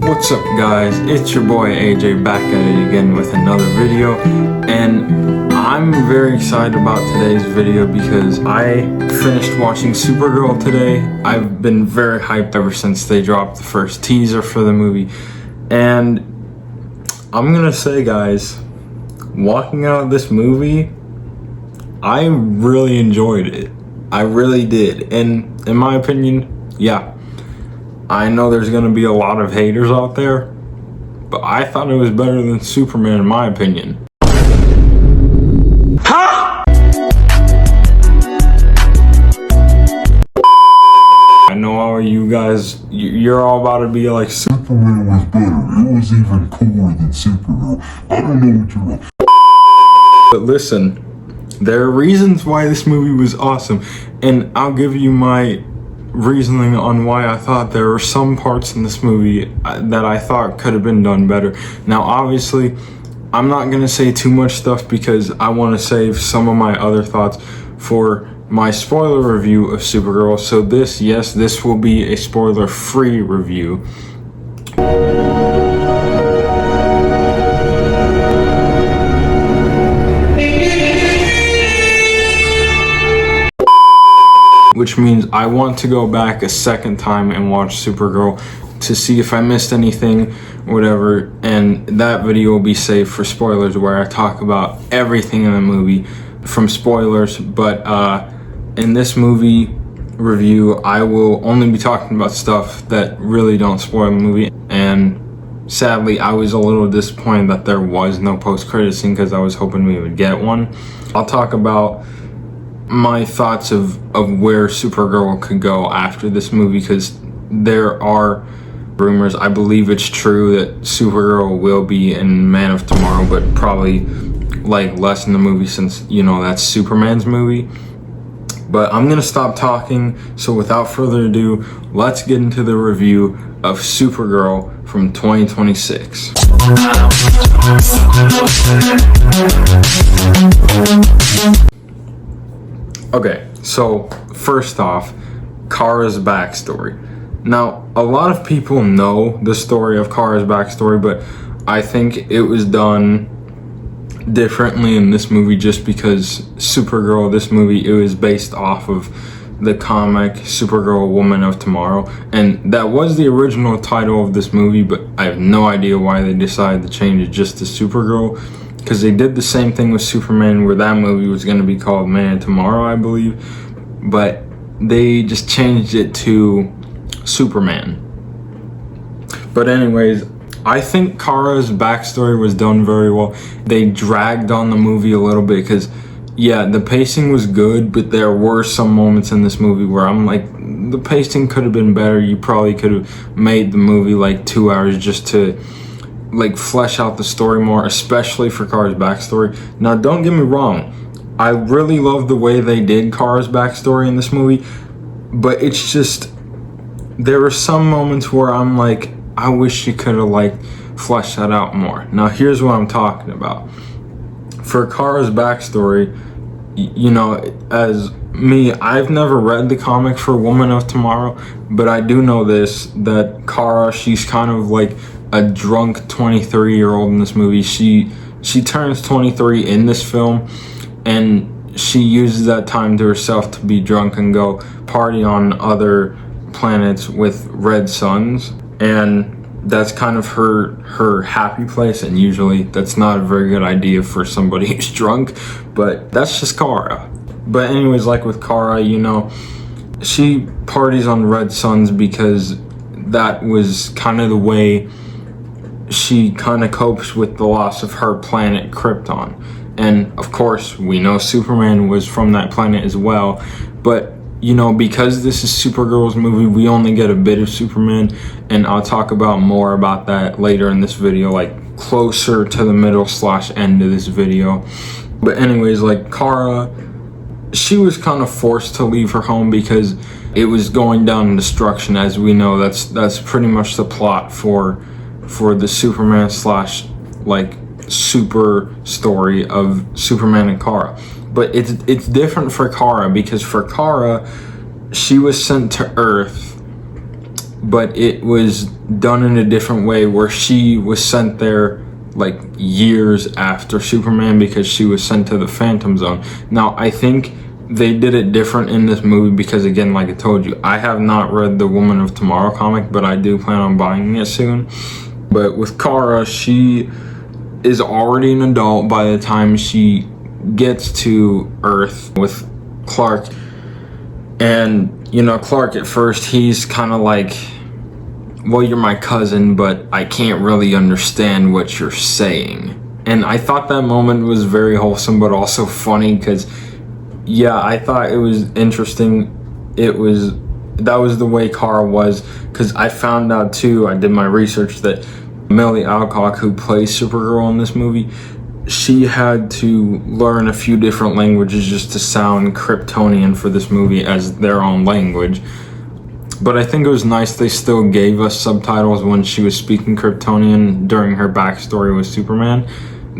What's up guys, it's your boy AJ back at it again with another video, and I'm very excited about today's video because I finished watching Supergirl today. I've been very hyped ever since they dropped the first teaser for the movie, and I'm gonna say guys, walking out of this movie, I really enjoyed it. I really did, and in my opinion, yeah, I know there's gonna be a lot of haters out there, but I thought it was better than Superman in my opinion. Huh? I know all you guys, you're all about to be like, Superman was better. It was even cooler than Supergirl. I don't know what you're on. but listen, there are reasons why this movie was awesome, and I'll give you my reasoning on why I thought there were some parts in this movie that I thought could have been done better. Now obviously I'm not gonna say too much stuff because I want to save some of my other thoughts for my spoiler review of Supergirl. So this will be a spoiler free review. Which means I want to go back a second time and watch Supergirl to see if I missed anything, whatever, and that video will be saved for spoilers where I talk about everything in the movie from spoilers. But in this movie review, I will only be talking about stuff that really don't spoil the movie, and sadly I was a little disappointed that there was no post-credit scene because I was hoping we would get one. I'll talk about my thoughts of where Supergirl could go after this movie, because there are rumors, I believe it's true, that Supergirl will be in Man of Tomorrow, but probably like less in the movie since, you know, that's Superman's movie. But I'm gonna stop talking, so without further ado, let's get into the review of Supergirl from 2026. Okay, so first off, Kara's backstory. Now, a lot of people know the story of Kara's backstory, but I think it was done differently in this movie just because Supergirl, this movie, it was based off of the comic Supergirl Woman of Tomorrow, and that was the original title of this movie, but I have no idea why they decided to change it just to Supergirl, because they did the same thing with Superman where that movie was going to be called Man of Tomorrow, I believe, but they just changed it to Superman. But anyways, I think Kara's backstory was done very well. They dragged on the movie a little bit because, yeah, the pacing was good, but there were some moments in this movie where I'm like, the pacing could have been better. You probably could have made the movie like 2 hours just to like flesh out the story more, especially for Kara's backstory. Now don't get me wrong, I really love the way they did Kara's backstory in this movie, but it's just there were some moments where I'm like, I wish you could have like fleshed that out more. Now here's what I'm talking about. For Kara's backstory, you know, as me, I've never read the comic for Woman of Tomorrow, but I do know this, that Kara, she's kind of like a drunk 23-year-old in this movie. She turns 23 in this film, and she uses that time to herself to be drunk and go party on other planets with red suns, and that's kind of her happy place. And usually that's not a very good idea for somebody who's drunk, but that's just Kara. But anyways, like with Kara, you know, she parties on red suns because that was kind of the way she kind of copes with the loss of her planet Krypton. And of course we know Superman was from that planet as well, but you know, because this is Supergirl's movie, we only get a bit of Superman, and I'll talk about more about that later in this video, like closer to the middle / end of this video. But anyways, like Kara, she was kind of forced to leave her home because it was going down in destruction. As we know, that's pretty much the plot for the Superman / like super story of Superman and Kara. But it's different for Kara, because for Kara, she was sent to Earth but it was done in a different way where she was sent there like years after Superman because she was sent to the Phantom Zone. Now, I think they did it different in this movie because, again, like I told you, I have not read the Woman of Tomorrow comic, but I do plan on buying it soon. But with Kara, she is already an adult by the time she gets to Earth with Clark. And, you know, Clark at first, he's kind of like, well, you're my cousin, but I can't really understand what you're saying. And I thought that moment was very wholesome, but also funny because, yeah, I thought it was interesting. That was the way Kara was, because I found out too, I did my research, that Millie Alcock, who plays Supergirl in this movie, she had to learn a few different languages just to sound Kryptonian for this movie as their own language. But I think it was nice they still gave us subtitles when she was speaking Kryptonian during her backstory with Superman.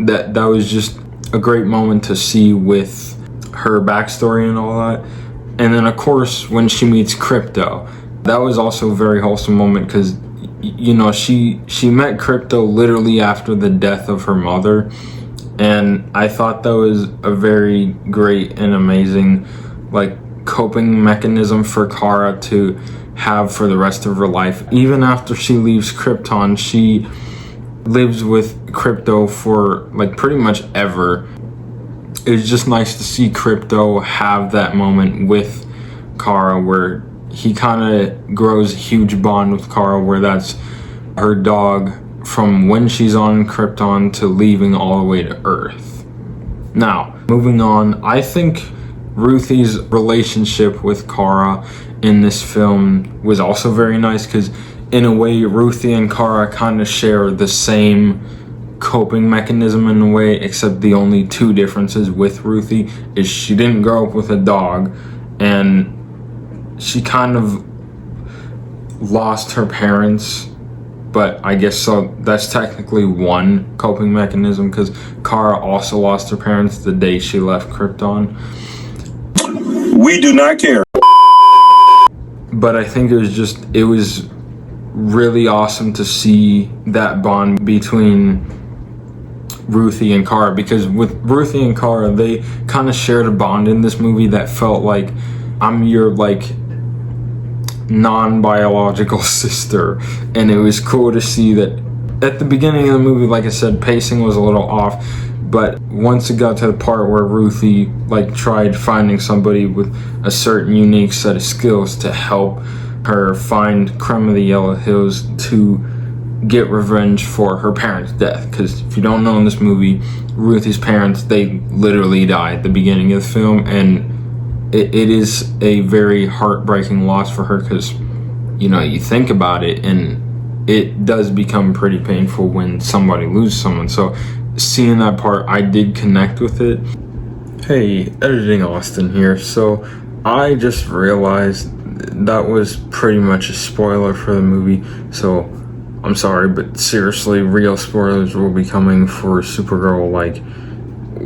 That was just a great moment to see with her backstory and all that. And then, of course, when she meets Crypto, that was also a very wholesome moment because, you know, she met Crypto literally after the death of her mother. And I thought that was a very great and amazing, like, coping mechanism for Kara to have for the rest of her life. Even after she leaves Krypton, she lives with Crypto for, like, pretty much ever. It's just nice to see Crypto have that moment with Kara where he kind of grows a huge bond with Kara, where that's her dog from when she's on Krypton to leaving all the way to Earth. Now, moving on, I think Ruthie's relationship with Kara in this film was also very nice because, in a way, Ruthie and Kara kind of share the same coping mechanism in a way, except the only two differences with Ruthie is she didn't grow up with a dog, and she kind of lost her parents. But I guess so that's technically one coping mechanism because Kara also lost her parents the day she left Krypton. We do not care. But I think it was really awesome to see that bond between Ruthie and Kara, because with Ruthie and Kara, they kind of shared a bond in this movie that felt like I'm your, like, non-biological sister. And it was cool to see that at the beginning of the movie, like I said, pacing was a little off, but once it got to the part where Ruthie, like, tried finding somebody with a certain unique set of skills to help her find Creme of the Yellow Hills to get revenge for her parents' death. Because if you don't know, in this movie, Ruthie's parents, they literally die at the beginning of the film, and it is a very heartbreaking loss for her because, you know, you think about it and it does become pretty painful when somebody loses someone. So seeing that part, I did connect with it. Hey, Editing Austin here. So I just realized that was pretty much a spoiler for the movie, so I'm sorry, but seriously, real spoilers will be coming for Supergirl, like,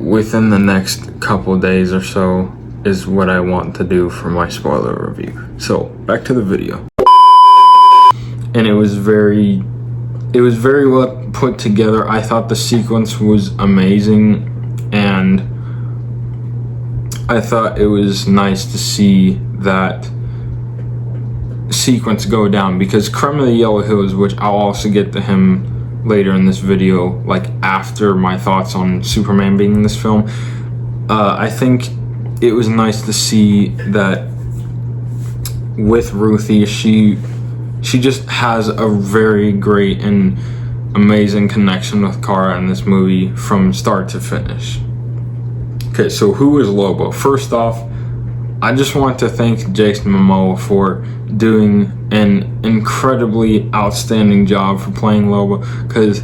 within the next couple days or so is what I want to do for my spoiler review. So, back to the video. And it was very well put together. I thought the sequence was amazing, and I thought it was nice to see that sequence go down, because Creme of the Yellow Hills, which I'll also get to him later in this video, like after my thoughts on Superman being in this film, I think it was nice to see that with Ruthie, she just has a very great and amazing connection with Kara in this movie from start to finish. Okay, so who is Lobo? First off, I just want to thank Jason Momoa for doing an incredibly outstanding job for playing Lobo, because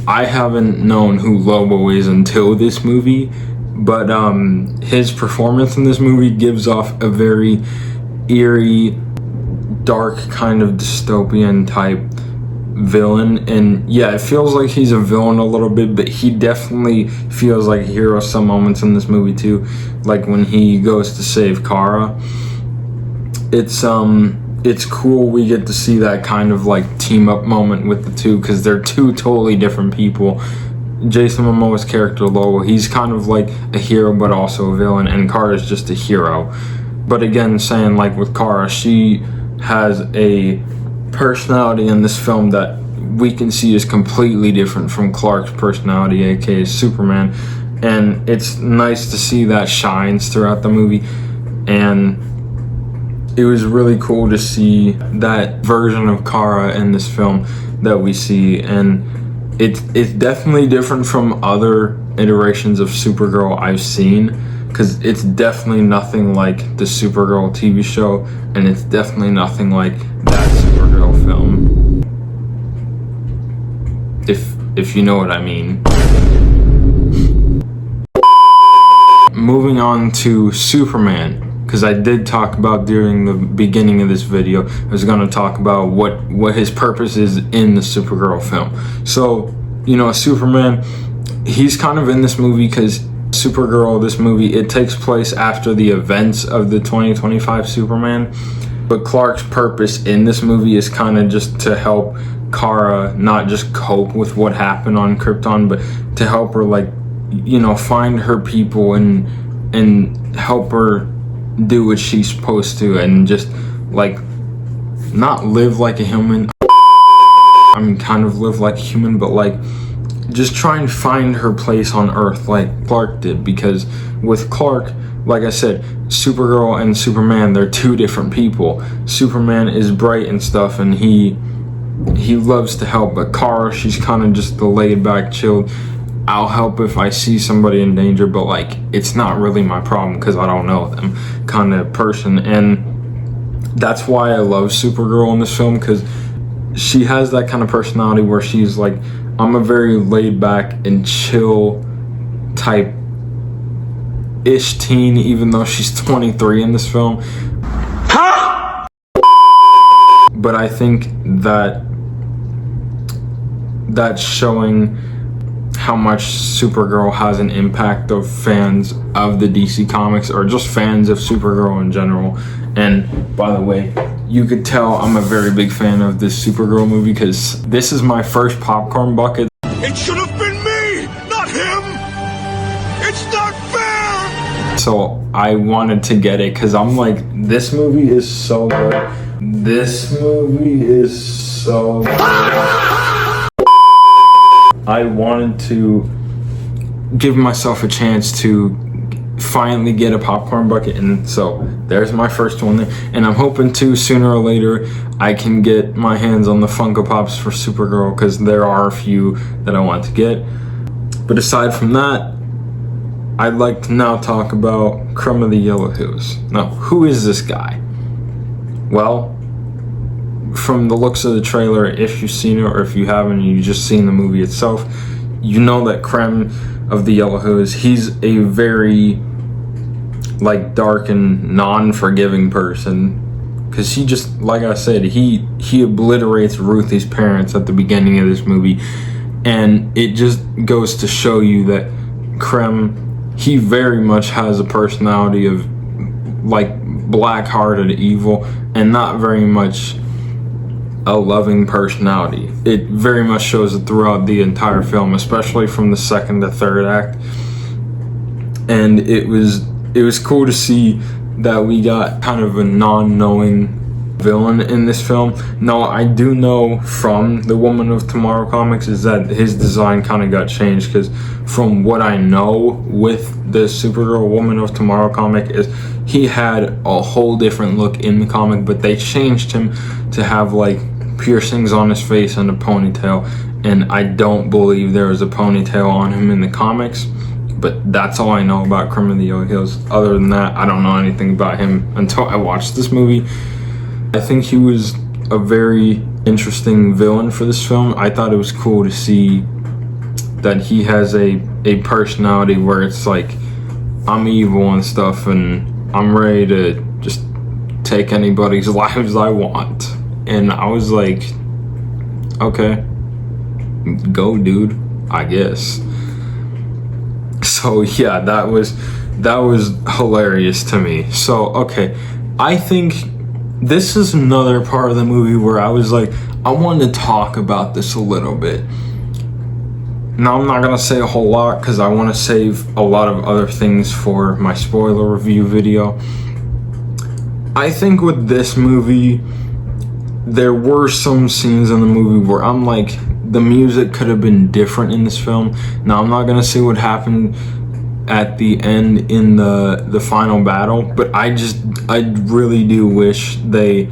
I haven't known who Lobo is until this movie, but his performance in this movie gives off a very eerie, dark kind of dystopian type villain. And yeah, it feels like he's a villain a little bit, but he definitely feels like a hero some moments in this movie too, like when he goes to save Kara. It's it's cool we get to see that kind of like team up moment with the two, because they're two totally different people. Jason Momoa's character Lowell, he's kind of like a hero but also a villain, and Kara's just a hero. But again, saying like with Kara, she has a personality in this film that we can see is completely different from Clark's personality, aka Superman, and it's nice to see that shines throughout the movie. And it was really cool to see that version of Kara in this film that we see, and it's definitely different from other iterations of Supergirl I've seen, because it's definitely nothing like the Supergirl TV show, and it's definitely nothing like that Supergirl film, if you know what I mean. Moving on to Superman, because I did talk about during the beginning of this video, I was going to talk about what his purpose is in the Supergirl film. So, you know, Superman, he's kind of in this movie because Supergirl, this movie, it takes place after the events of the 2025 Superman. But Clark's purpose in this movie is kind of just to help Kara not just cope with what happened on Krypton, but to help her, like, you know, find her people and help her do what she's supposed to, and just like not live like a human. I mean, kind of live like a human, but like just try and find her place on Earth like Clark did. Because with Clark, like I said, Supergirl and Superman, they're two different people. Superman is bright and stuff, and he loves to help, but Kara, she's kind of just the laid back, chilled, I'll help if I see somebody in danger, but like it's not really my problem because I don't know them kind of person. And that's why I love Supergirl in this film, because she has that kind of personality where she's like, I'm a very laid back and chill type ish teen, even though she's 23 in this film. But I think that that's showing how much Supergirl has an impact of fans of the DC Comics, or just fans of Supergirl in general. And by the way, you could tell I'm a very big fan of this Supergirl movie, because this is my first popcorn bucket. It should have been me, not him. It's not fair. So I wanted to get it because I'm like, this movie is so good. This movie is so good. I wanted to give myself a chance to finally get a popcorn bucket, and so there's my first one there. And I'm hoping to sooner or later I can get my hands on the Funko Pops for Supergirl, because there are a few that I want to get. But aside from that, I'd like to now talk about Crumb of the Yellow Hills. Now, who is this guy? Well, from the looks of the trailer, if you've seen it or if you haven't and you've just seen the movie itself, you know that Crumb of the Yellow Hills, he's a very like dark and non-forgiving person, because he just, like I said, he obliterates Ruthie's parents at the beginning of this movie. And it just goes to show you that Crumb, he very much has a personality of like black-hearted evil, and not very much a loving personality. It very much shows it throughout the entire film, especially from the second to third act. And it was cool to see that we got kind of a non-knowing villain in this film. Now, I do know from the Woman of Tomorrow comics is that his design kind of got changed, because from what I know with the Supergirl Woman of Tomorrow comic is he had a whole different look in the comic, but they changed him to have like piercings on his face and a ponytail, and I don't believe there was a ponytail on him in the comics. But that's all I know about Crumb of the Yellow Hills. Other than that, I don't know anything about him until I watched this movie. I think he was a very interesting villain for this film. I thought it was cool to see that he has a personality where it's like, I'm evil and stuff, and I'm ready to just take anybody's lives I want. And I was like, okay, go dude, I guess. So yeah, that was hilarious to me. So okay, I think this is another part of the movie where I was like, I wanted to talk about this a little bit. Now, I'm not going to say a whole lot because I want to save a lot of other things for my spoiler review video. I think with this movie, there were some scenes in the movie where I'm like, the music could have been different in this film. Now, I'm not going to say what happened at the end in the final battle, but I really do wish they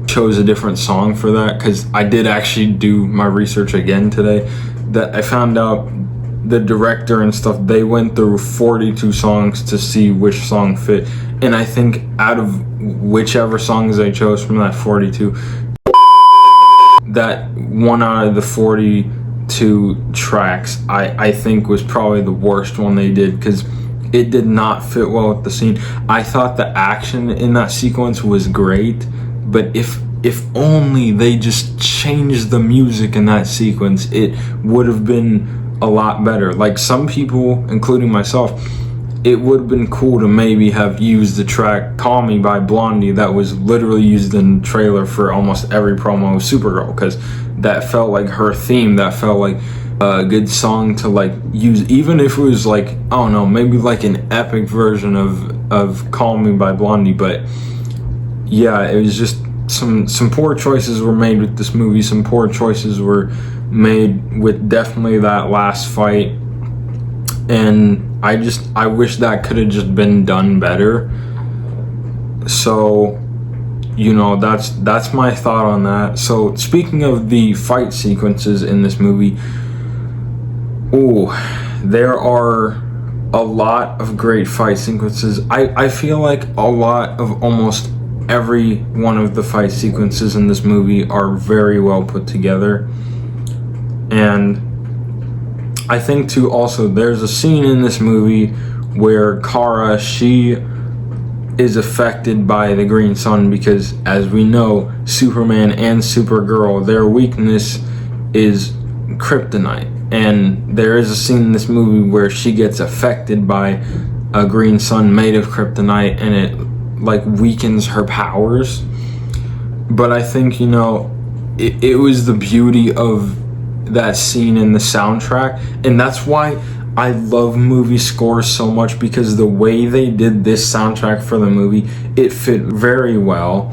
chose a different song for that, because I did actually do my research again today, that I found out the director and stuff, they went through 42 songs to see which song fit, and I think out of whichever songs they chose from that 42, that one out of the 42 tracks I think was probably the worst one they did, because it did not fit well with the scene. I thought the action in that sequence was great, but if only they just changed the music in that sequence, it would have been a lot better. Like, some people, including myself, it would have been cool to maybe have used the track Call Me by Blondie that was literally used in the trailer for almost every promo of Supergirl, because that felt like her theme, that felt like a good song to like use, even if it was like, I don't know, maybe like an epic version of Call Me by Blondie. But yeah, it was just some poor choices were made with this movie. Some poor choices were made with definitely that last fight, and I wish that could have just been done better. So, you know, that's my thought on that. So, speaking of the fight sequences in this movie, there are a lot of great fight sequences. I feel like a lot of almost every one of the fight sequences in this movie are very well put together. And I think too, also, there's a scene in this movie where Kara, she is affected by the green sun, because as we know, Superman and Supergirl, their weakness is kryptonite. And there is a scene in this movie where she gets affected by a green sun made of kryptonite, and it like weakens her powers. But I think, you know, it was the beauty of that scene in the soundtrack, and that's why I love movie scores so much, because the way they did this soundtrack for the movie, it fit very well.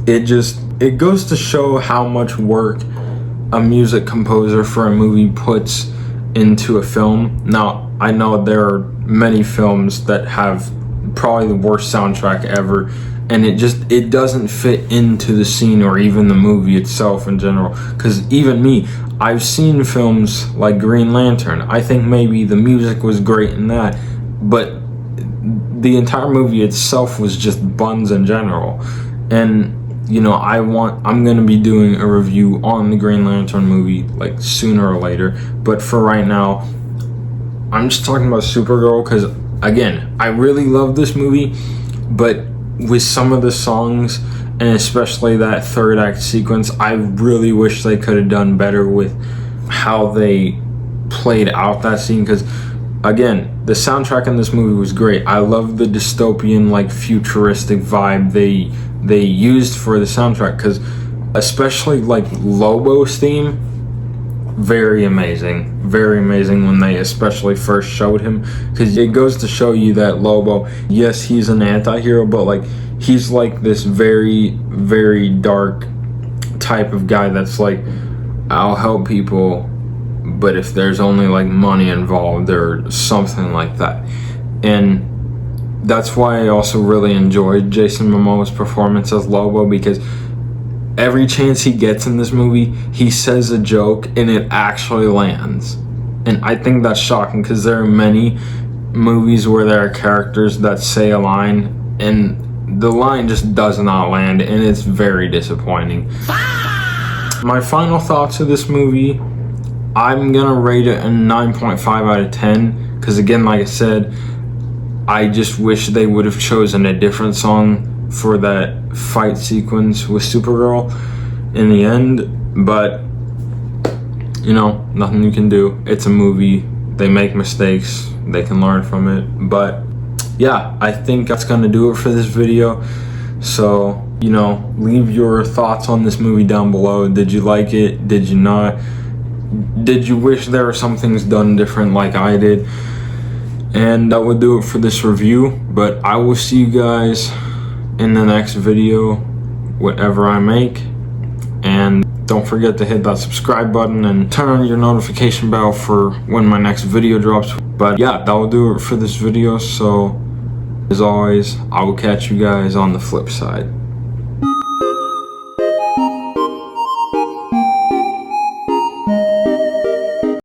It goes to show how much work a music composer for a movie puts into a film. Now, I know there are many films that have probably the worst soundtrack ever, and it doesn't fit into the scene or even the movie itself in general. Because even me, I've seen films like Green Lantern. I think maybe the music was great in that, but the entire movie itself was just buns in general. And you know, I'm gonna be doing a review on the Green Lantern movie like sooner or later, but for right now, I'm just talking about Supergirl, because again, I really love this movie, but with some of the songs, and especially that third act sequence, I really wish they could have done better with how they played out that scene. Because again, the soundtrack in this movie was great. I love the dystopian, like, futuristic vibe they used for the soundtrack, because especially like Lobo's theme, very amazing when they especially first showed him, because it goes to show you that Lobo, yes, he's an anti-hero, but like he's like this very, very dark type of guy that's like, I'll help people, but if there's only like money involved or something like that. And that's why I also really enjoyed Jason Momoa's performance as Lobo, because every chance he gets in this movie, he says a joke and it actually lands. And I think that's shocking, because there are many movies where there are characters that say a line and the line just does not land, and it's very disappointing. My final thoughts of this movie, I'm gonna rate it a 9.5 out of 10, because again, like I said, I just wish they would have chosen a different song for that fight sequence with Supergirl in the end. But you know, nothing you can do. It's a movie. They make mistakes. They can learn from it. But yeah, I think that's gonna do it for this video. So You know, leave your thoughts on this movie down below. Did you like it? Did you not? Did you wish there were some things done different like I did? And that would do it for this review. But I will see you guys in the next video, whatever I make. And don't forget to hit that subscribe button and turn on your notification bell for when my next video drops. But yeah, that will do it for this video. So as always, I will catch you guys on the flip side.